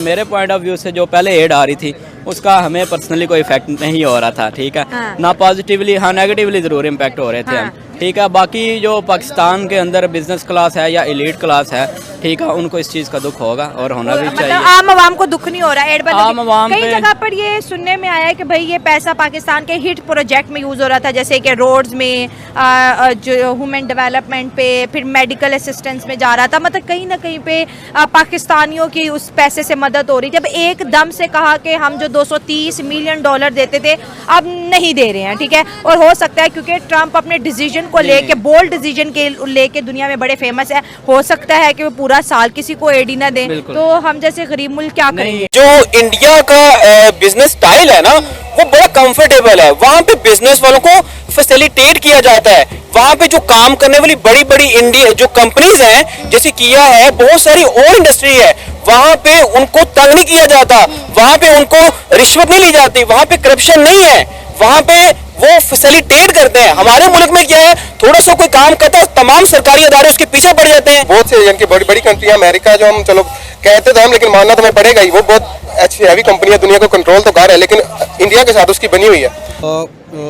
मेरे point of view से जो पहले एड आ रही थी उसका हमें पर्सनली कोई इफेक्ट नहीं हो रहा था, ठीक है। हाँ। ना पॉजिटिवली, हाँ नेगेटिवली ज़रूर इम्पैक्ट हो रहे थे हाँ। हम, ठीक है। बाकी जो पाकिस्तान के अंदर बिजनेस क्लास है या एलीट क्लास है, ठीक है, उनको इस चीज़ का दुख होगा और होना भी चाहिए। मतलब आम आवाम को दुख नहीं हो रहा है एड आम आवाम कई पे- जगह पर ये सुनने में आया है कि भाई ये पैसा पाकिस्तान के हिट प्रोजेक्ट में यूज हो रहा था, जैसे कि रोड्स में, जो ह्यूमन डेवलपमेंट पे, फिर मेडिकल असिस्टेंस में जा रहा था। मतलब कहीं ना कहीं पे पाकिस्तानियों की उस पैसे से मदद हो रही। जब एकदम से कहा कि हम जो 230 मिलियन डॉलर देते थे अब नहीं दे रहे हैं, ठीक है। और हो सकता है क्योंकि ट्रंप अपने डिसीजन को लेके, बोल्ड डिसीजन के लेके दुनिया में बड़े फेमस है, हो सकता है कि वो पूरा साल किसी को एड ही ना दें, तो हम जैसे गरीब मुल्क क्या करेंगे। जो इंडिया का बिजनेस स्टाइल है ना, वो बड़ा कंफर्टेबल है। वहाँ पे बिजनेस वालों को फैसिलिटेट किया जाता है। वहाँ पे जो काम करने वाली बड़ी बड़ी इंडिया जो कंपनीज हैं, जैसे किया है, बहुत सारी और इंडस्ट्री है, वहाँ पे उनको तंग नहीं किया जाता, वहाँ पे उनको रिश्वत नहीं ली जाती, वहाँ पे करप्शन नहीं है, वहाँ पे वो फैसिलिटेट करते हैं। हमारे मुल्क में क्या है, थोड़ा सा कोई काम करता है, तमाम सरकारी अदारे उसके पीछे पड़ जाते हैं। बहुत से यानी बड़ी बड़ी कंट्रियां, अमेरिका जो हम चलो कहते तो हम, लेकिन मानना तो हमें पड़ेगा ही, वो बहुत अच्छी हैवी कंपनियां दुनिया को कंट्रोल तो कर रहा है, लेकिन इंडिया के साथ उसकी बनी हुई है।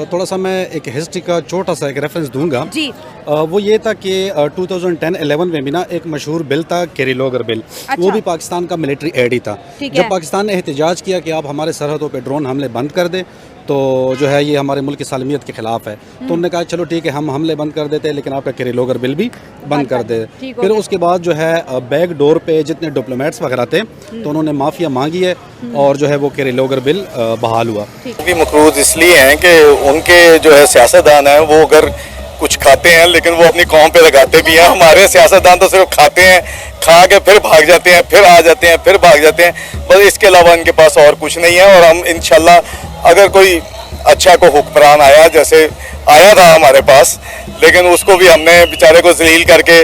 थोड़ा सा मैं एक हिस्ट्री का छोटा सा एक रेफरेंस दूंगा जी। वो ये था कि 2010-11 में भी ना एक मशहूर बिल था, कैरी लोगर बिल। अच्छा। वो भी पाकिस्तान का मिलिट्री एड ही था। ठीक है। जब पाकिस्तान ने एहतजाज किया कि आप हमारे सरहदों पे ड्रोन हमले बंद कर दे, तो जो है ये हमारे मुल्क की सालमियत के खिलाफ है, तो उन्होंने कहा चलो ठीक है, हम हमले बंद कर देते हैं, लेकिन आपका कैरी लोगर बिल भी बंद कर दे। ठीक हो फिर गया। उसके बाद जो है बैक डोर पे जितने डिप्लोमेट्स वगैरह थे, तो उन्होंने माफिया मांगी है और जो है वो कैरी लोगर बिल बहाल हुआ। भी मकरूज इसलिए हैं कि उनके जो है सियासतदान हैं, वो अगर कुछ खाते हैं लेकिन वो अपनी कौम पे लगाते भी हैं। हमारे सियासतदान तो सिर्फ खाते हैं, खा के फिर भाग जाते हैं, फिर आ जाते हैं, फिर भाग जाते हैं, बस इसके अलावा इनके पास और कुछ नहीं है। और हम इंशाल्लाह अगर कोई अच्छा को हुक्मरान आया, जैसे आया था हमारे पास, लेकिन उसको भी हमने बेचारे को जलील करके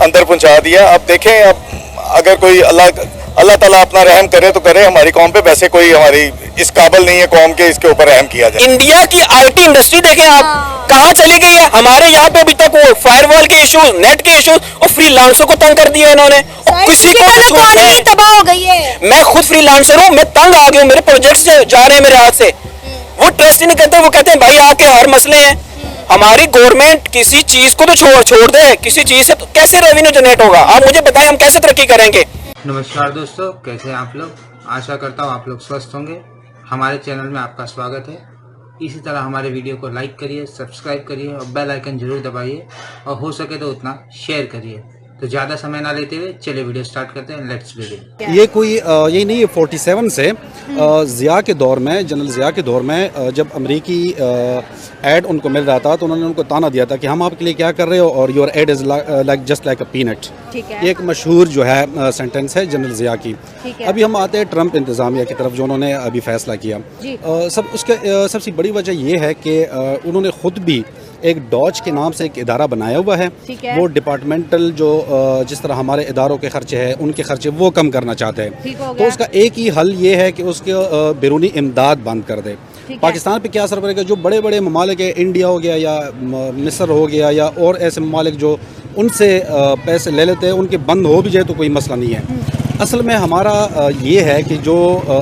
अंदर पहुंचा दिया। अब देखें, अब अगर कोई अल्लाह ताला अपना रहम करे तो करे हमारी कौम पे, वैसे कोई हमारी इस काबिल नहीं है कौम के इसके ऊपर रहम किया जाए। इंडिया की आईटी इंडस्ट्री देखें आप, कहाँ चली गई है। हमारे यहाँ पे अभी तक वो फायरवॉल के इश्यूज, नेट के इश्यूज और फ्रीलांसर को तंग कर दिया इन्होंने, और किसी को महसूस नहीं। तबाह हो गई है। मैं खुद फ्रीलांसर हूँ, मैं तंग आ गया हूँ, मेरे प्रोजेक्ट्स जा रहे हैं मेरे हाथ से, वो ट्रस्ट ही नहीं करते। वो कहते हैं भाई आके हर मसले हैं। हमारी गवर्नमेंट किसी चीज को तो छोड़ दे, किसी चीज से तो कैसे रेवेन्यू जनरेट होगा? आप मुझे बताएं, हम कैसे तरक्की करेंगे? नमस्कार दोस्तों, कैसे हैं आप लोग? आशा करता हूँ आप लोग स्वस्थ होंगे। हमारे चैनल में आपका स्वागत है। इसी तरह हमारे वीडियो को लाइक करिए, सब्सक्राइब करिए और बेल आइकन जरूर दबाइए, और हो सके तो उतना शेयर करिए। तो ज़्यादा समय ना लेते हुए चलिए वीडियो स्टार्ट करते हैं। Let's begin. ये कोई यही नहीं है, 47 से ज़िया के दौर में, जनरल ज़िया के दौर में जब अमरीकी एड उनको मिल रहा था, तो उन्होंने उनको ताना दिया था कि हम आपके लिए क्या कर रहे हो, और your add is like just like a peanut. ठीक है। ये एक मशहूर जो है सेंटेंस है जनरल ज़िया की। ठीक है। अभी हम आते हैं ट्रंप इंतज़ामिया की तरफ, जो उन्होंने अभी फैसला किया। जी। सबसे बड़ी वजह ये है कि उन्होंने ख़ुद भी एक डॉज के नाम से एक इदारा बनाया हुआ है। ठीक है। वो डिपार्टमेंटल जो जिस तरह हमारे इदारों के खर्चे हैं, उनके खर्चे वो कम करना चाहते हैं। ठीक हो तो गया। उसका एक ही हल ये है कि उसके बैरूनी इमदाद बंद कर दे। ठीक है। पाकिस्तान पे क्या असर पड़ेगा? जो बड़े बड़े ममालिक है, इंडिया हो गया या मिस्र हो गया या और ऐसे ममालिक जो उनसे पैसे ले लेते हैं, उनके बंद हो भी जाए तो कोई मसला नहीं है। असल में हमारा ये है कि जो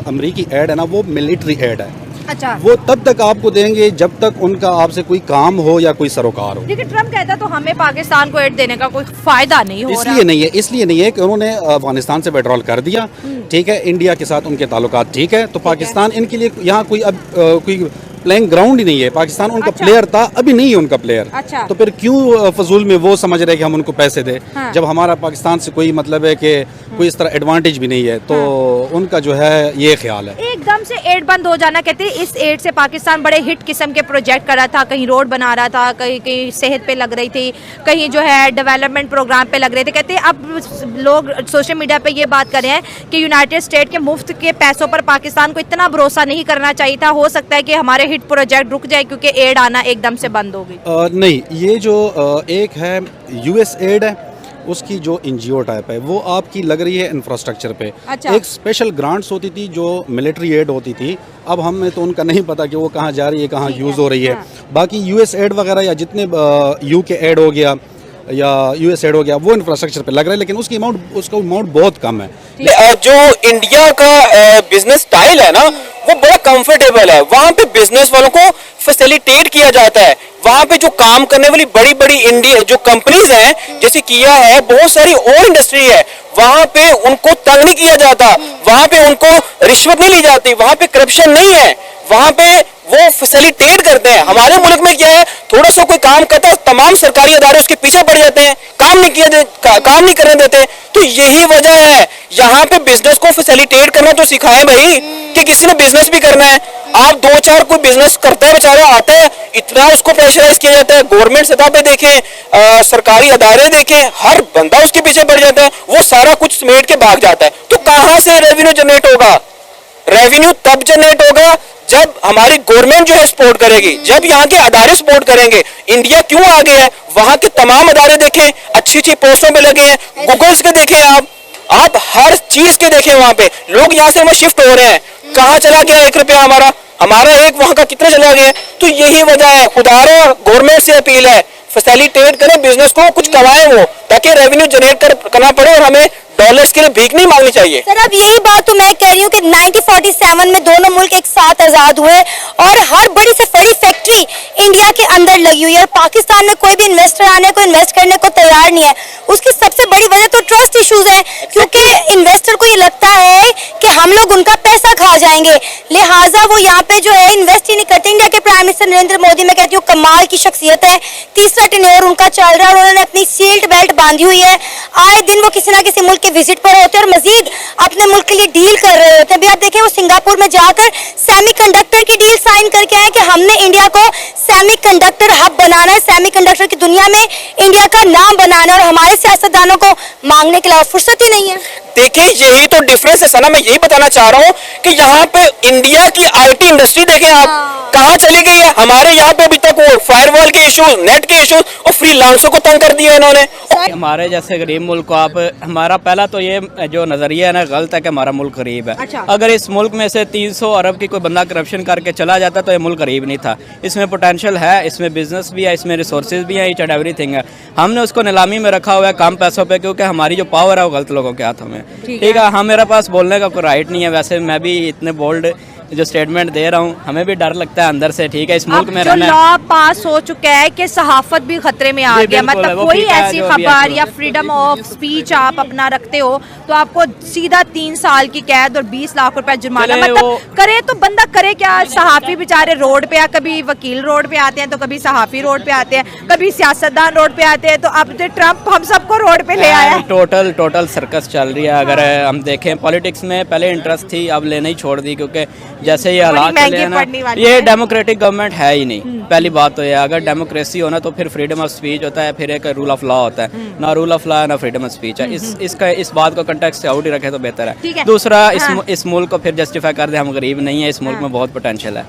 अमरीकी एड है ना, वो मिलिट्री एड है। अच्छा। वो तब तक आपको देंगे जब तक उनका आपसे कोई काम हो या कोई सरोकार हो। लेकिन ट्रम्प कहता तो हमें पाकिस्तान को एड देने का कोई फायदा नहीं हो रहा। इसलिए नहीं है कि उन्होंने अफगानिस्तान से विड्रॉल कर दिया, ठीक है, इंडिया के साथ उनके ताल्लुकात ठीक है, तो पाकिस्तान इनके लिए यहाँ कोई अब कोई प्लेइंग ग्राउंड ही नहीं है। पाकिस्तान उनका अच्छा। प्लेयर था, अभी नहीं है उनका प्लेयर। अच्छा। तो फिर क्यों फजूल में वो समझ रहे कि हम उनको पैसे दें, हाँ। जब हमारा पाकिस्तान से कोई मतलब है कि कोई इस तरह एडवांटेज भी नहीं है। तो उनका जो है ये ख्याल है। एकदम से एड बंद हो जाना, कहते हैं इस एड से पाकिस्तान बड़े हिट किस्म के प्रोजेक्ट कर रहा था, कहीं रोड बना रहा था, कहीं कहीं सेहत पे लग रही थी, कहीं जो है डेवलपमेंट प्रोग्राम पे लग रहे थे। कहते हैं अब लोग सोशल मीडिया पे ये बात कर रहे हैं कि यूनाइटेड स्टेट के मुफ्त के पैसों पर पाकिस्तान को इतना भरोसा नहीं करना चाहिए था। हो सकता है कि हमारे हिट प्रोजेक्ट रुक जाए क्योंकि एड आना एकदम से बंद हो गई। नहीं, ये जो एक है यूएस एड है, उसकी जो एनजीओ टाइप है, वो आपकी लग रही है इंफ्रास्ट्रक्चर पे। अच्छा। एक स्पेशल ग्रांट्स होती थी जो मिलिट्री एड होती थी, अब हमें तो उनका नहीं पता कि वो कहाँ जा रही है, कहाँ यूज़ हो रही है। हाँ। बाकी यूएस एड वगैरह या जितने यूके एड हो गया या यूएस एड हो गया, वो इंफ्रास्ट्रक्चर पे लग रहा है, लेकिन उसका अमाउंट बहुत कम है। जो इंडिया का बिजनेस स्टाइल है ना, वो बड़ा कंफर्टेबल है। वहां पे बिजनेस वालों को फैसिलिटेट किया जाता है। वहां पे जो काम करने वाली बड़ी बड़ी इंडिया जो कंपनीज हैं, जैसे किया है, बहुत सारी और इंडस्ट्री है, वहां पे उनको तंग नहीं किया जाता, वहां पे उनको रिश्वत नहीं ली जाती, वहां पे करप्शन नहीं है, वहां पे वो फैसिलिटेट करते हैं। हमारे मुल्क में क्या है, थोड़ा सा कोई काम करता है, तमाम सरकारी अदारे उसके पीछे पड़ जाते हैं, काम नहीं करने देते। तो यही वजह है, यहाँ पे बिजनेस को फैसिलिटेट करना तो सिखाएं भाई, कि किसी ने बिजनेस भी करना है। आप दो चार कोई बिजनेस करता है, बेचारा आता है, इतना उसको प्रेशराइज किया जाता है। गवर्नमेंट सतह पे देखें, सरकारी अदारे देखें, हर बंदा उसके पीछे पड़ जाता है, वो सारा कुछ समेट के भाग जाता है। तो कहां से रेवेन्यू जनरेट होगा? रेवेन्यू तब जनरेट होगा जब हमारी गवर्नमेंट जो है सपोर्ट करेगी, जब यहाँ के अदारे सपोर्ट करेंगे। इंडिया क्यों आगे है? वहां के तमाम अदारे देखें, अच्छी अच्छी पोस्टों पे लगे हैं, गूगल्स के देखें, आप हर चीज के देखें, वहां पे लोग यहाँ से वहां शिफ्ट हो रहे हैं। कहाँ चला गया 1 रुपया हमारा एक वहां का कितना चला गया? तो यही वजह है। खुदारा गवर्नमेंट से अपील है, फैसिलिटेट करें बिजनेस को, कुछ कमाएं वो, ताकि रेवेन्यू जनरेट करना पड़े और हमें डॉलर्स के लिए भीख नहीं मांगनी चाहिए। सर अब यही बात तो मैं कह रही हूँ कि 1947 में दोनों मुल्क एक साथ आजाद हुए और हर बड़ी से बड़ी फैक्ट्री इंडिया के अंदर लगी हुई है, और पाकिस्तान में कोई भी इन्वेस्टर आने को इन्वेस्ट करने को तैयार नहीं है। उसकी सबसे बड़ी वजह तो ट्रस्ट इश्यूज है, क्योंकि इन्वेस्टर को ये लगता है कि हम लोग उनका पैसा खा जाएंगे, लिहाजा वो यहाँ पे जो है इन्वेस्ट ही नहीं करते। इंडिया के प्राइम मिनिस्टर नरेंद्र मोदी, मैं कहती हूँ कमाल की शख्सियत है, तीसरा टेन्योर उनका चल रहा है और उन्होंने अपनी सीट बेल्ट बांधी हुई है। आए दिन वो किसी ना किसी मुल्क के विजिट पर होते हैं और मजीद अपने मुल्क के लिए डील कर रहे होते हैं। अभी आप देखें, वो सिंगापुर में जाकर सेमीकंडक्टर की डील साइन करके आए कि हमने इंडिया को सेमीकंडक्टर हब बनाना है, सेमीकंडक्टर की दुनिया में इंडिया का नाम बनाना है, और हमारे सियासतदानों को मांगने के अलावा फुर्सत ही नहीं है। देखिए, यही तो डिफरेंस है सना, मैं यही बताना चाह रहा हूँ कि यहाँ पे इंडिया की आईटी इंडस्ट्री देखें आप कहाँ चली गई है। हमारे यहाँ पे अभी तक वो फायरवॉल के इश्यूज, नेट के इश्यूज और फ्रीलांसर को तंग कर दिया इन्होंने। हमारे जैसे गरीब मुल्क को आप, हमारा पहला तो ये जो नजरिया है ना गलत है कि हमारा मुल्क गरीब है। अच्छा। अगर इस मुल्क में से 300 अरब की कोई बंदा करप्शन करके चला जाता तो ये मुल्क गरीब नहीं था। इसमें पोटेंशियल है, इसमें बिजनेस भी है, इसमें रिसोर्सेज भी है, ईच एंड एवरीथिंग है। हमने उसको नीलामी में रखा हुआ है कम पैसों पे, क्योंकि हमारी जो पावर है वो गलत लोगों के हाथों में। ठीक है, हाँ, मेरे पास बोलने का कोई राइट नहीं है। वैसे मैं भी इतने बोल्ड जो स्टेटमेंट दे रहा हूँ, हमें भी डर लगता है अंदर से। ठीक है, इस मुल्क में रहना, जो लॉ पास हो चुका है कि सहाफत भी खतरे में आ गया, मतलब वो कोई ठीक है, ऐसी जो खबर या फ्रीडम ऑफ स्पीच आप अपना रखते हो तो आपको सीधा 3 साल की कैद और 20 लाख रुपए जुर्माना। चले मतलब वो- करे तो बंदा करे क्या? सहाफी बेचारे रोड पे, कभी वकील रोड पे आते हैं, तो कभी सहाफी रोड पे आते हैं, कभी सियासतदान रोड पे आते हैं, तो अब तो ट्रम्प हम सबको रोड पे ले आया है। टोटल सर्कस चल रही है। अगर हम देखें, पॉलिटिक्स में पहले इंटरेस्ट थी, अब लेना ही छोड़ दी, क्योंकि जैसे ये हालात चले हैं ना, पड़ने वाली ये है। डेमोक्रेटिक गवर्नमेंट है ही नहीं। पहली बात तो ये, अगर डेमोक्रेसी होना तो फिर फ्रीडम ऑफ स्पीच होता है, फिर एक रूल ऑफ लॉ होता है। ना रूल ऑफ लॉ है ना फ्रीडम ऑफ स्पीच है। इस बात को कंटेक्स्ट से आउट ही रखे तो बेहतर ठीक है। है। दूसरा, हाँ। इस मुल्क को फिर जस्टिफाई कर दे हम गरीब नहीं है, इस मुल्क में बहुत पोटेंशियल है।